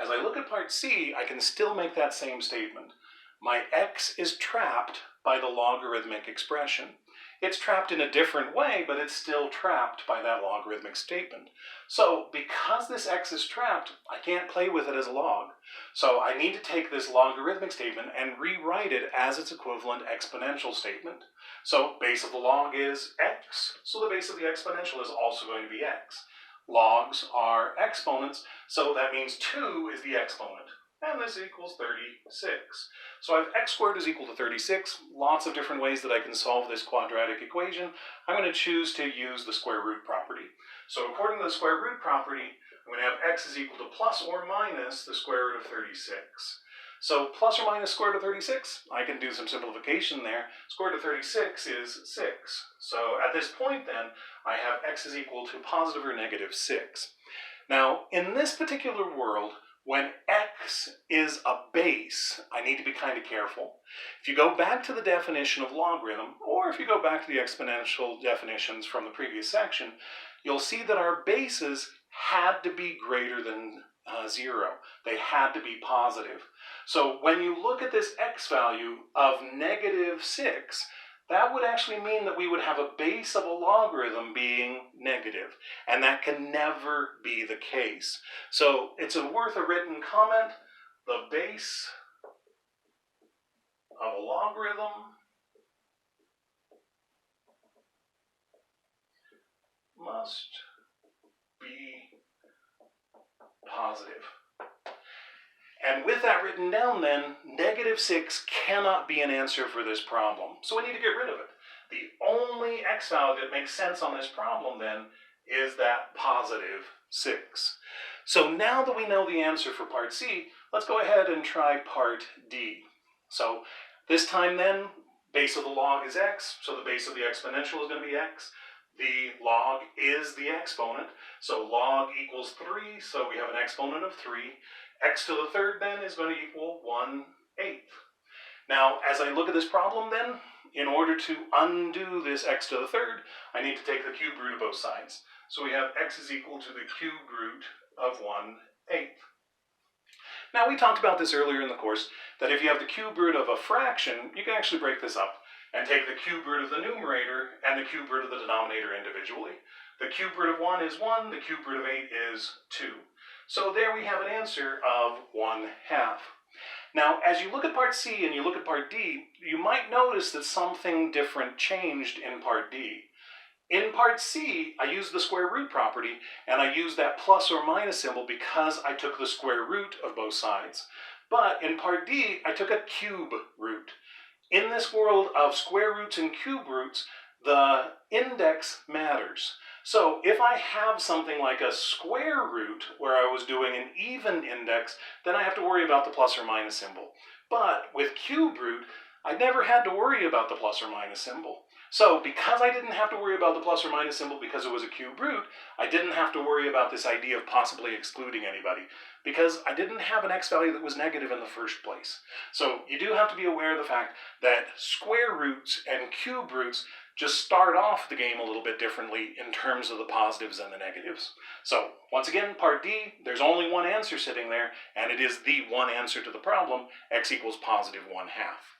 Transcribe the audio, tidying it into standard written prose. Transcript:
as I look at part C, I can still make that same statement. My x is trapped by the logarithmic expression. It's trapped in a different way, but it's still trapped by that logarithmic statement. So because this x is trapped, I can't play with it as a log. So I need to take this logarithmic statement and rewrite it as its equivalent exponential statement. So base of the log is x, so the base of the exponential is also going to be x. Logs are exponents, so that means 2 is the exponent. And this equals 36. So I have x squared is equal to 36. Lots of different ways that I can solve this quadratic equation. I'm going to choose to use the square root property. So according to the square root property, I'm going to have x is equal to plus or minus the square root of 36. So plus or minus square root of 36, I can do some simplification there. Square root of 36 is 6. So at this point then, I have x is equal to positive or negative 6. Now, in this particular world, when x is a base, I need to be kind of careful. If you go back to the definition of logarithm, or if you go back to the exponential definitions from the previous section, you'll see that our bases had to be greater than 0. They had to be positive. So when you look at this x value of negative 6, that would actually mean that we would have a base of a logarithm being negative, and that can never be the case. So it's worth a written comment. The base of a logarithm must be positive. And with that written down then, negative 6 cannot be an answer for this problem. So we need to get rid of it. The only x value that makes sense on this problem then is that positive 6. So now that we know the answer for part C, let's go ahead and try part D. So this time then, base of the log is x, so the base of the exponential is going to be x. The log is the exponent, so log equals 3, so we have an exponent of 3. X to the third then is going to equal 1/8. Now, as I look at this problem then, in order to undo this x to the third, I need to take the cube root of both sides. So we have x is equal to the cube root of 1/8. Now, we talked about this earlier in the course, that if you have the cube root of a fraction, you can actually break this up and take the cube root of the numerator and the cube root of the denominator individually. The cube root of 1 is 1, the cube root of 8 is 2. So there we have an answer of 1/2. Now, as you look at part C and you look at part D, you might notice that something different changed in part D. In part C, I used the square root property, and I used that plus or minus symbol because I took the square root of both sides. But in part D, I took a cube root. In this world of square roots and cube roots, the index matters. So if I have something like a square root where I was doing an even index, then I have to worry about the plus or minus symbol. But with cube root, I never had to worry about the plus or minus symbol. So because I didn't have to worry about the plus or minus symbol because it was a cube root, I didn't have to worry about this idea of possibly excluding anybody because I didn't have an x value that was negative in the first place. So you do have to be aware of the fact that square roots and cube roots just start off the game a little bit differently in terms of the positives and the negatives. So once again, part D, there's only one answer sitting there, and it is the one answer to the problem, x equals positive 1/2.